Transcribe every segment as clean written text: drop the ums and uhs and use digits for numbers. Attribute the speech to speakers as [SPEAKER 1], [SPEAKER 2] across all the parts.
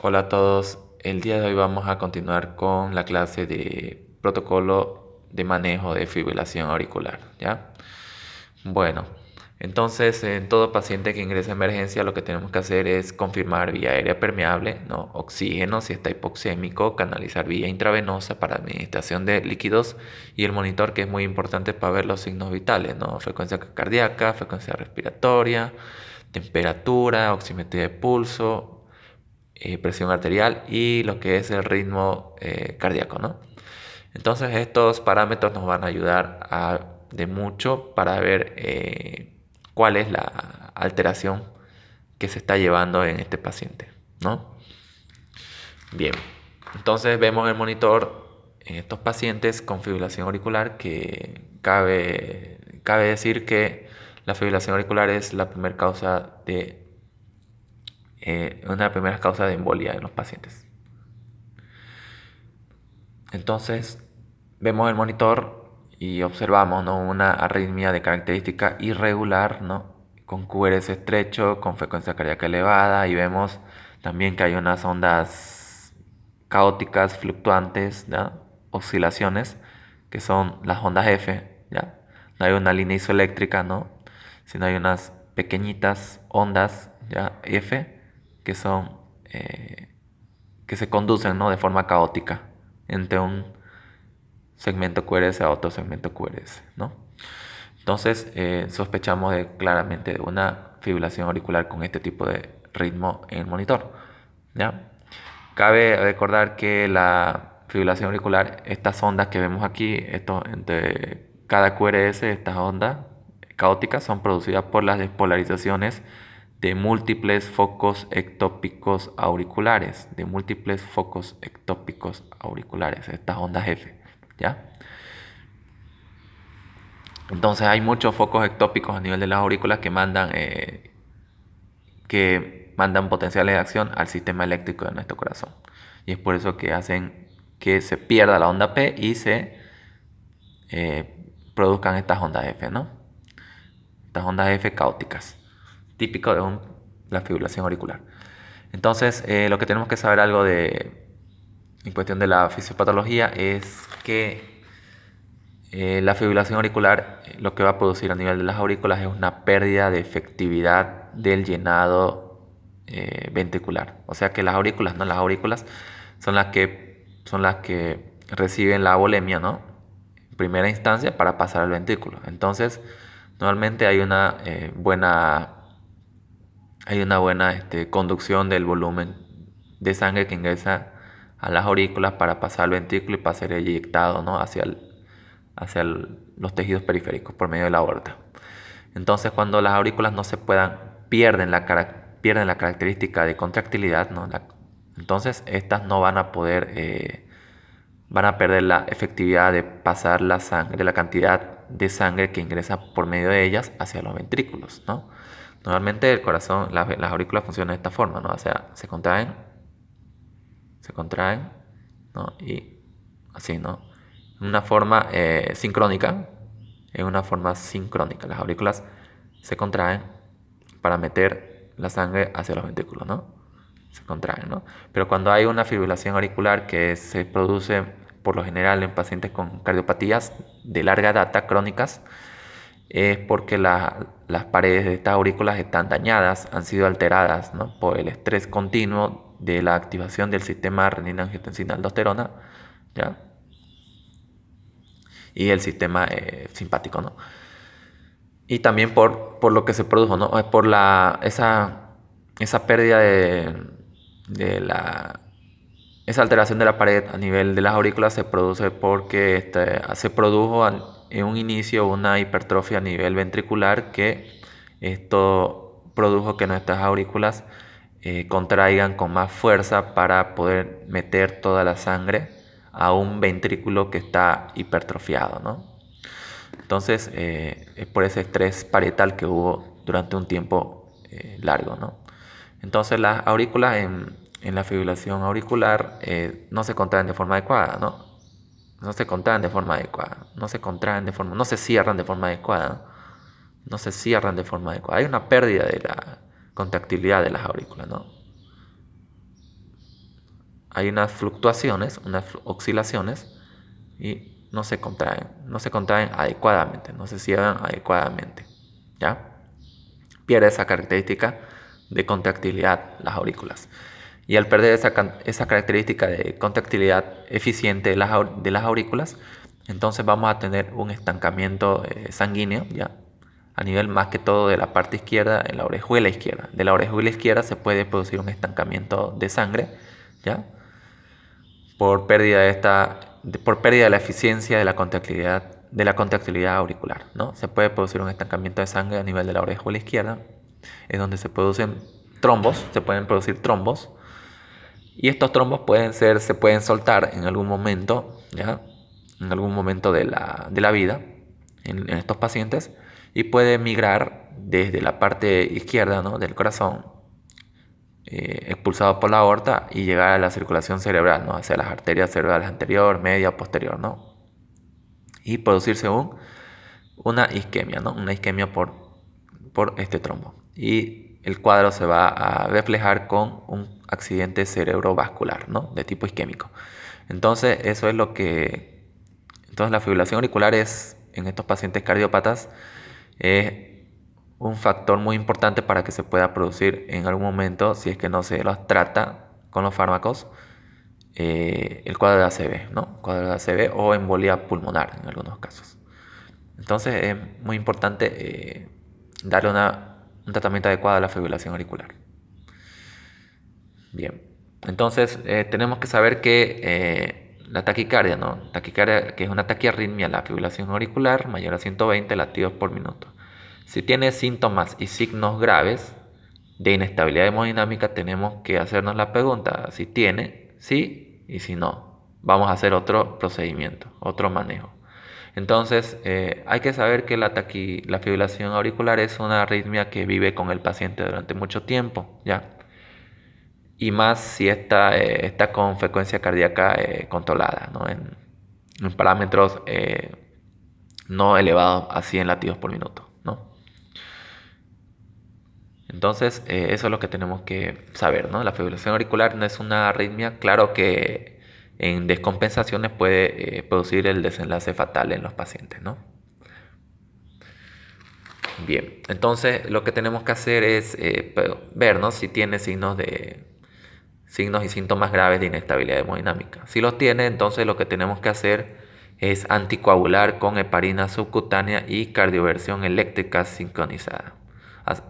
[SPEAKER 1] Hola a todos, el día de hoy vamos a continuar con la clase de protocolo de manejo de fibrilación auricular, ¿ya? Bueno, entonces en todo paciente que ingresa a emergencia lo que tenemos que hacer es confirmar vía aérea permeable, ¿no? Oxígeno si está hipoxémico, canalizar vía intravenosa para administración de líquidos y el monitor que es muy importante para ver los signos vitales, ¿no? Frecuencia cardíaca, frecuencia respiratoria, temperatura, oximetría de pulso, presión arterial y lo que es el ritmo cardíaco, ¿no? Entonces estos parámetros nos van a ayudar de mucho para ver cuál es la alteración que se está llevando en este paciente, ¿no? Bien, entonces vemos el monitor en estos pacientes con fibrilación auricular que cabe decir que la fibrilación auricular es la primera causa una de las primeras causas de embolia en los pacientes. Entonces vemos el monitor y observamos, ¿no?, una arritmia de característica irregular, ¿no?, con QRS estrecho, con frecuencia cardíaca elevada, y vemos también que hay unas ondas caóticas, fluctuantes, ¿ya?, oscilaciones, que son las ondas F, ¿ya? No hay una línea isoeléctrica, ¿no?, sino hay unas pequeñitas ondas, ¿ya?, F, que son que se conducen, ¿no?, de forma caótica entre un segmento QRS a otro segmento QRS, ¿no? Entonces sospechamos claramente de una fibrilación auricular con este tipo de ritmo en el monitor, ¿ya? Cabe recordar que la fibrilación auricular, estas ondas que vemos aquí, esto, entre cada QRS, estas ondas caóticas son producidas por las despolarizaciones de múltiples focos ectópicos auriculares, estas ondas F, ¿ya? Entonces hay muchos focos ectópicos a nivel de las aurículas que mandan potenciales de acción al sistema eléctrico de nuestro corazón. Y es por eso que hacen que se pierda la onda P y se produzcan estas ondas F, ¿no? Estas ondas F caóticas, típico de la fibrilación auricular. Entonces, lo que tenemos que saber algo en cuestión de la fisiopatología es que la fibrilación auricular lo que va a producir a nivel de las aurículas es una pérdida de efectividad del llenado ventricular. O sea que las aurículas, ¿no? Las aurículas son las que reciben la abolemia, ¿no?, en primera instancia para pasar al ventrículo. Entonces, normalmente hay una buena conducción del volumen de sangre que ingresa a las aurículas para pasar al ventrículo y para ser eyectado, ¿no?, los tejidos periféricos por medio de la aorta. Entonces, cuando las aurículas no se puedan, pierden la característica de contractilidad, ¿no? Entonces, estas no van a poder, van a perder la efectividad de pasar la sangre, la cantidad de sangre que ingresa por medio de ellas hacia los ventrículos, ¿no? Normalmente el corazón, las aurículas funcionan de esta forma, ¿no? O sea, se contraen, ¿no?, y así, ¿no? En una forma sincrónica, las aurículas se contraen para meter la sangre hacia los ventrículos, ¿no? Se contraen, ¿no? Pero cuando hay una fibrilación auricular que se produce por lo general en pacientes con cardiopatías de larga data, crónicas, es porque las paredes de estas aurículas están dañadas, han sido alteradas, ¿no?, por el estrés continuo de la activación del sistema renina-angiotensina-aldosterona, ¿ya?, y el sistema simpático, ¿no? Y también por lo que se produjo, ¿no?, por esa pérdida esa alteración de la pared a nivel de las aurículas se produce porque se produjo en un inicio una hipertrofia a nivel ventricular, que esto produjo que nuestras aurículas contraigan con más fuerza para poder meter toda la sangre a un ventrículo que está hipertrofiado, ¿no? Entonces, es por ese estrés parietal que hubo durante un tiempo largo, ¿no? Entonces, las aurículas en la fibrilación auricular no se contraen de forma adecuada, ¿no? No se contraen de forma adecuada, no se cierran de forma adecuada, ¿no? No se cierran de forma adecuada. Hay una pérdida de la contractilidad de las aurículas, ¿no? hay unas fluctuaciones, unas oscilaciones y no se contraen adecuadamente, no se cierran adecuadamente, ¿ya? Pierde esa característica de contractilidad las aurículas. Y al perder esa característica de contractilidad eficiente de las aurículas, entonces vamos a tener un estancamiento sanguíneo, ¿ya? A nivel más que todo de la parte izquierda, en la orejuela izquierda. De la orejuela izquierda se puede producir un estancamiento de sangre, ¿ya? Por pérdida por pérdida de la eficiencia de la contractilidad auricular, ¿no? Se puede producir un estancamiento de sangre a nivel de la orejuela izquierda, es donde se producen trombos, se pueden producir trombos, y estos trombos se pueden soltar en algún momento, ¿ya? En algún momento de la vida en estos pacientes, y puede migrar desde la parte izquierda, ¿no? Del corazón, expulsado por la aorta y llegar a la circulación cerebral, ¿no? Hacia las arterias cerebrales anterior, media o posterior, ¿no? Y producirse una isquemia, ¿no? Una isquemia por este trombo. Y el cuadro se va a reflejar con un accidente cerebrovascular, ¿no? De tipo isquémico. Entonces, eso es lo que... Entonces, la fibrilación auricular en estos pacientes cardiópatas, es un factor muy importante para que se pueda producir en algún momento, si es que no se los trata con los fármacos, el cuadro de ACV, ¿no? Cuadro de ACV o embolia pulmonar en algunos casos. Entonces es muy importante darle un tratamiento adecuado a la fibrilación auricular. Bien, entonces tenemos que saber que la taquicardia, ¿no? Taquicardia, que es una taquiarritmia, la fibrilación auricular mayor a 120 latidos por minuto. Si tiene síntomas y signos graves de inestabilidad hemodinámica, tenemos que hacernos la pregunta si tiene, sí y si no. Vamos a hacer otro procedimiento, otro manejo. Entonces, hay que saber que la fibrilación auricular es una arritmia que vive con el paciente durante mucho tiempo, ¿ya? Y más si está con frecuencia cardíaca controlada, ¿no? En parámetros no elevados a 100 latidos por minuto, ¿no? Entonces, eso es lo que tenemos que saber, ¿no? La fibrilación auricular no es una arritmia, claro que en descompensaciones puede producir el desenlace fatal en los pacientes, ¿no? Bien, entonces lo que tenemos que hacer es ver, ¿no? Si tiene signos y síntomas graves de inestabilidad hemodinámica. Si los tiene, entonces lo que tenemos que hacer es anticoagular con heparina subcutánea y cardioversión eléctrica sincronizada.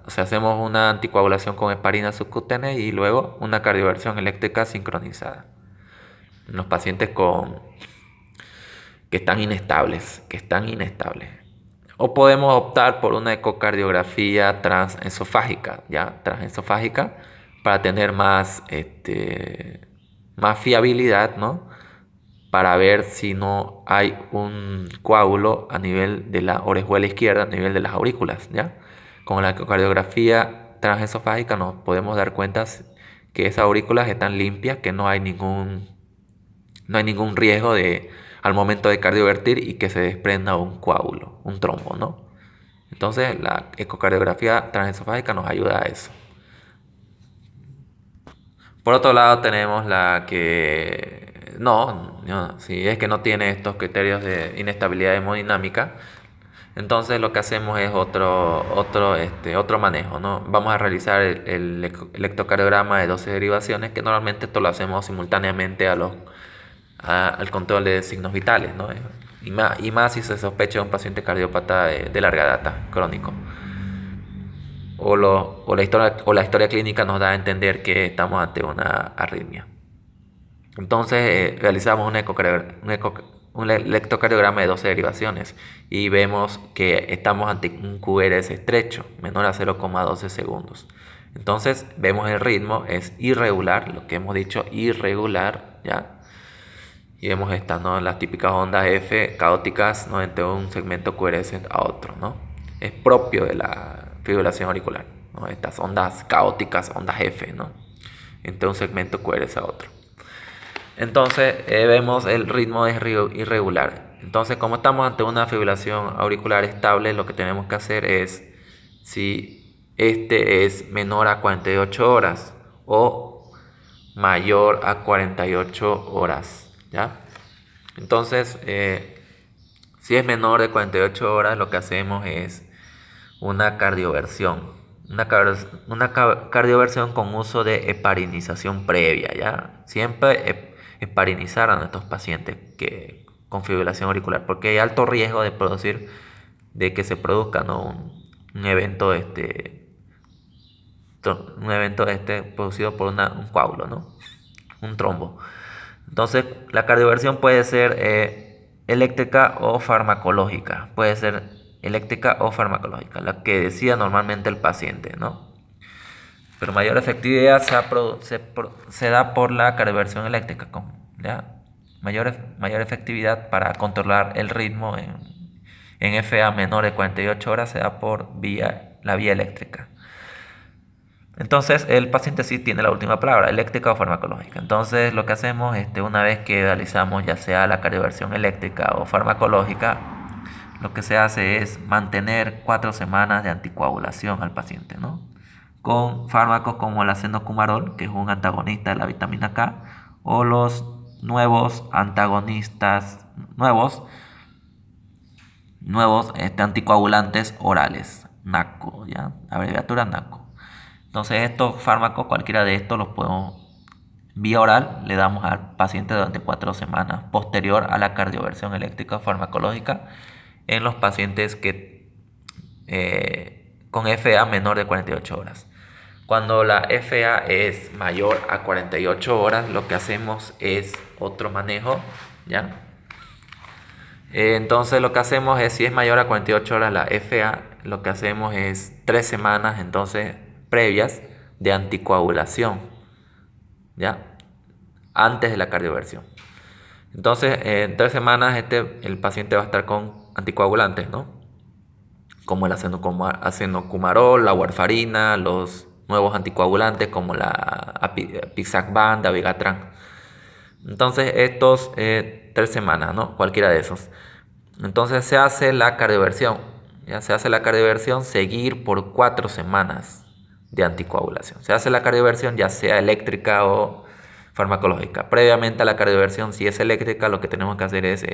[SPEAKER 1] O sea, hacemos una anticoagulación con heparina subcutánea y luego una cardioversión eléctrica sincronizada. En los pacientes que están inestables. O podemos optar por una ecocardiografía transesofágica, ¿ya? Transesofágica, para tener más fiabilidad, ¿no? Para ver si no hay un coágulo a nivel de la orejuela izquierda, a nivel de las aurículas, ¿ya? Con la ecocardiografía transesofágica nos podemos dar cuenta que esas aurículas están limpias, que no hay ningún riesgo al momento de cardiovertir y que se desprenda un coágulo, un trombo, ¿no? Entonces la ecocardiografía transesofágica nos ayuda a eso. Por otro lado tenemos la que no, si es que no tiene estos criterios de inestabilidad hemodinámica, entonces lo que hacemos es otro manejo, ¿no? Vamos a realizar el electrocardiograma de 12 derivaciones, que normalmente esto lo hacemos simultáneamente al control de signos vitales, ¿no? Y más si se sospecha de un paciente cardiópata de larga data, crónico. O la historia clínica nos da a entender que estamos ante una arritmia. Entonces realizamos un electrocardiograma de 12 derivaciones y vemos que estamos ante un QRS estrecho, menor a 0,12 segundos. Entonces vemos el ritmo, es irregular, lo que hemos dicho, irregular, ¿ya? Y vemos estas, ¿no? Las típicas ondas F caóticas, ¿no? Entre un segmento QRS a otro, ¿no? Es propio de la fibrilación auricular, ¿no? Estas ondas caóticas, ondas F, ¿no? Entre un segmento QRS a otro. Entonces vemos el ritmo es irregular. Entonces, como estamos ante una fibrilación auricular estable, lo que tenemos que hacer es, si este es menor a 48 horas o mayor a 48 horas, ¿ya? Entonces, si es menor de 48 horas, lo que hacemos es una cardioversión. Cardioversión con uso de heparinización previa, ¿ya? Siempre heparinizar a nuestros pacientes con fibrilación auricular, porque hay alto riesgo de que se produzca, ¿no? un evento producido por un coágulo, ¿no? Un trombo. Entonces, la cardioversión puede ser eléctrica o farmacológica. Puede ser eléctrica o farmacológica, la que decida normalmente el paciente, ¿no? Pero mayor efectividad se da por la cardioversión eléctrica, ¿ya? Mayor efectividad para controlar el ritmo en FA menor de 48 horas se da por la vía eléctrica. Entonces el paciente sí tiene la última palabra, eléctrica o farmacológica. Entonces lo que hacemos, una vez que realizamos ya sea la cardioversión eléctrica o farmacológica, lo que se hace es mantener 4 semanas de anticoagulación al paciente, ¿no? Con fármacos como el acenocumarol, que es un antagonista de la vitamina K, o los nuevos antagonistas, nuevos anticoagulantes orales, NACO, ¿ya? Abreviatura NACO. Entonces estos fármacos, cualquiera de estos los podemos vía oral, le damos al paciente durante 4 semanas, posterior a la cardioversión eléctrica farmacológica en los pacientes con FA menor de 48 horas. Cuando la FA es mayor a 48 horas, lo que hacemos es otro manejo, ¿ya? Entonces lo que hacemos es, si es mayor a 48 horas la FA, lo que hacemos es 3 semanas entonces previas de anticoagulación, ¿ya? Antes de la cardioversión. Entonces, en 3 semanas el paciente va a estar con anticoagulantes, ¿no? Como el acenocumarol, la warfarina, los nuevos anticoagulantes como la apixaban, dabigatran. Entonces, estos 3 semanas, ¿no? Cualquiera de esos. Entonces se hace la cardioversión. Ya se hace la cardioversión seguir por 4 semanas de anticoagulación. Se hace la cardioversión ya sea eléctrica o farmacológica. Previamente a la cardioversión, si es eléctrica, lo que tenemos que hacer es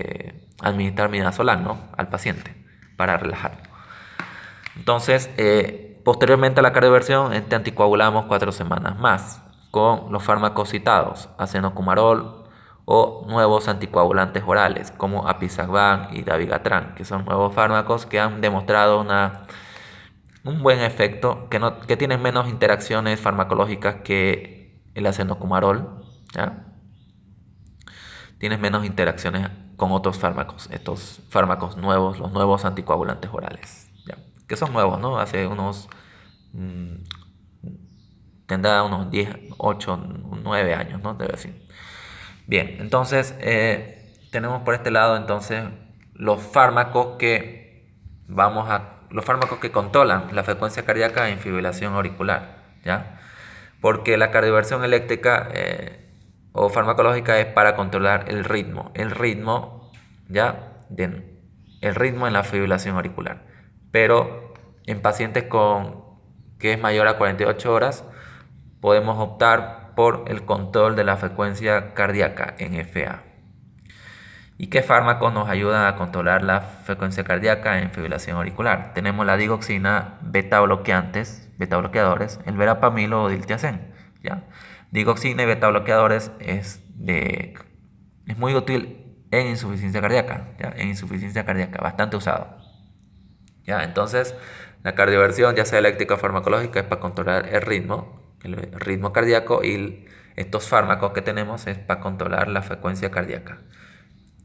[SPEAKER 1] administrar midazolam, ¿no? Al paciente para relajarlo. Entonces, posteriormente a la cardioversión, anticoagulamos 4 semanas más con los fármacos citados, acenocumarol o nuevos anticoagulantes orales como apixaban y dabigatran, que son nuevos fármacos que han demostrado un buen efecto, que tienen menos interacciones farmacológicas que el acenocumarol, ¿ya? Tienes menos interacciones con otros fármacos, estos fármacos nuevos, los nuevos anticoagulantes orales, ¿ya? Que son nuevos, ¿no? Hace mm, tendrá unos 10, 8, 9 años, ¿no? Debe decir. Bien, entonces tenemos por este lado entonces los fármacos que controlan la frecuencia cardíaca en fibrilación auricular, ¿ya? Porque la cardioversión eléctrica o farmacológica es para controlar ¿ya? El ritmo en la fibrilación auricular. Pero en pacientes que es mayor a 48 horas, podemos optar por el control de la frecuencia cardíaca en FA. ¿Y qué fármacos nos ayudan a controlar la frecuencia cardíaca en fibrilación auricular? Tenemos la digoxina, beta bloqueadores, el verapamil o diltiazem, ¿ya? Digoxina y beta bloqueadores es muy útil en insuficiencia cardíaca, ¿ya? En insuficiencia cardíaca, bastante usado, ¿ya? Entonces, la cardioversión, ya sea eléctrica o farmacológica, es para controlar el ritmo cardíaco, y estos fármacos que tenemos es para controlar la frecuencia cardíaca.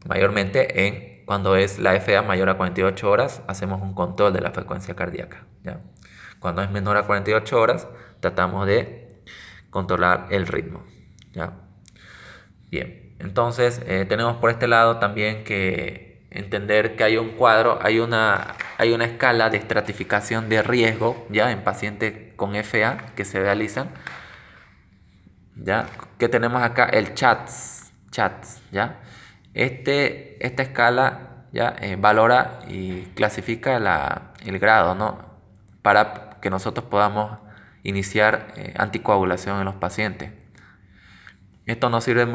[SPEAKER 1] Mayormente cuando es la FA mayor a 48 horas, hacemos un control de la frecuencia cardíaca, ¿ya? Cuando es menor a 48 horas, tratamos de controlar el ritmo, ¿ya? Bien, entonces tenemos por este lado también que entender que hay un cuadro, hay una escala de estratificación de riesgo, ¿ya? En pacientes con FA que se realizan, ¿ya? Que tenemos acá el CHATS, ¿ya? Esta escala, ¿ya? Valora y clasifica el grado, ¿no? Para que nosotros podamos iniciar anticoagulación en los pacientes. Esto nos sirve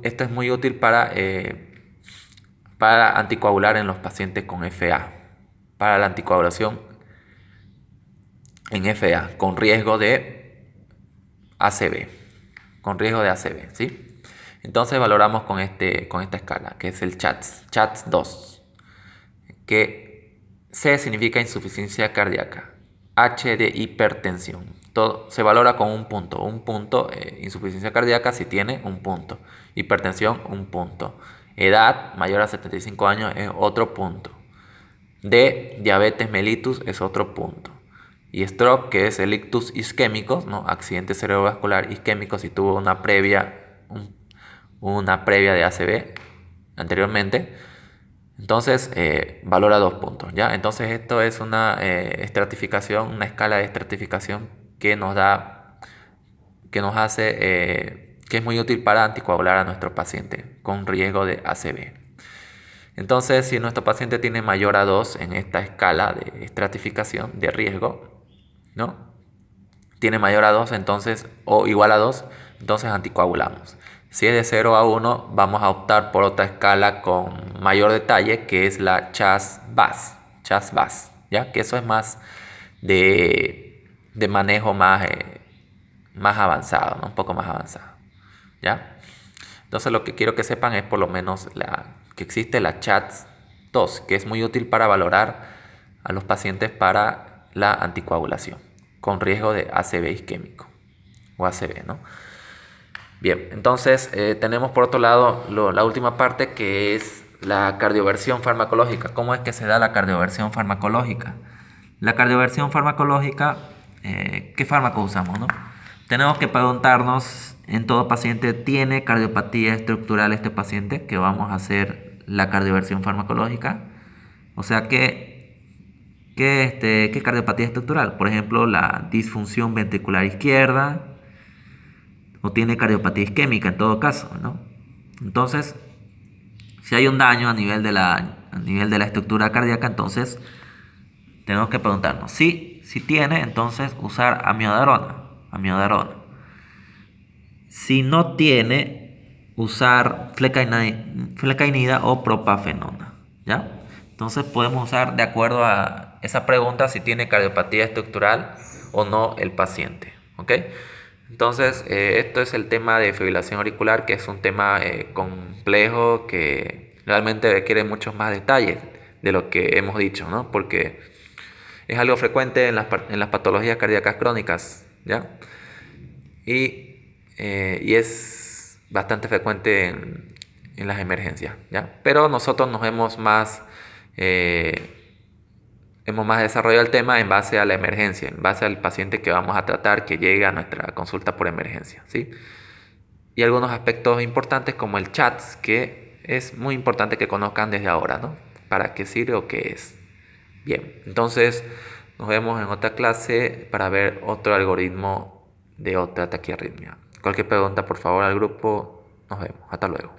[SPEAKER 1] esto es muy útil para anticoagular en los pacientes con FA, para la anticoagulación en FA, con riesgo de ACV, ¿sí? Entonces valoramos con esta escala, que es el CHATS 2, que C significa insuficiencia cardíaca, H de hipertensión. Todo se valora con un punto, insuficiencia cardíaca si tiene un punto, hipertensión un punto, edad mayor a 75 años es otro punto, D, diabetes mellitus es otro punto. Y stroke, que es el ictus isquémico, ¿no? Accidente cerebrovascular isquémico si tuvo una previa de ACV anteriormente. Entonces, valora 2 puntos, ¿ya? Entonces, esto es una estratificación, una escala de estratificación que nos da, que nos hace, que es muy útil para anticoagular a nuestro paciente con riesgo de ACV. Entonces, si nuestro paciente tiene mayor a 2 en esta escala de estratificación de riesgo, ¿no? Tiene mayor a 2 entonces, o igual a 2 entonces anticoagulamos. Si es de 0 a 1 vamos a optar por otra escala con mayor detalle, que es la CHAS-VAS, ¿ya? Que eso es más de manejo más avanzado, ¿no? Un poco más avanzado, ¿ya? Entonces lo que quiero que sepan es por lo menos que existe la CHATS-2, que es muy útil para valorar a los pacientes para la anticoagulación, con riesgo de ACV isquémico o ACV, ¿no? Bien, entonces tenemos por otro lado la última parte, que es la cardioversión farmacológica. ¿Cómo es que se da la cardioversión farmacológica? La cardioversión farmacológica, ¿qué fármaco usamos, no? Tenemos que preguntarnos, en todo paciente, ¿tiene cardiopatía estructural este paciente? Que vamos a hacer la cardioversión farmacológica. O sea, ¿qué cardiopatía estructural? Por ejemplo, la disfunción ventricular izquierda, o tiene cardiopatía isquémica en todo caso, ¿no? Entonces, si hay un daño a nivel de la estructura cardíaca, entonces tenemos que preguntarnos si tiene, entonces usar amiodarona. Si no tiene, usar flecainida o propafenona, ¿ya? Entonces podemos usar, de acuerdo a esa pregunta, si tiene cardiopatía estructural o no el paciente, ¿ok? Entonces, esto es el tema de fibrilación auricular, que es un tema complejo que realmente requiere muchos más detalles de lo que hemos dicho, ¿no? Porque es algo frecuente en las patologías cardíacas crónicas, ¿ya? Y es bastante frecuente en las emergencias, ¿ya? Pero nosotros eh, hemos más desarrollado el tema en base a la emergencia, en base al paciente que vamos a tratar que llegue a nuestra consulta por emergencia, ¿sí? Y algunos aspectos importantes como el CHATS, que es muy importante que conozcan desde ahora, ¿no? ¿Para qué sirve o qué es? Bien, entonces nos vemos en otra clase para ver otro algoritmo de otra taquiarritmia. Cualquier pregunta, por favor, al grupo. Nos vemos. Hasta luego.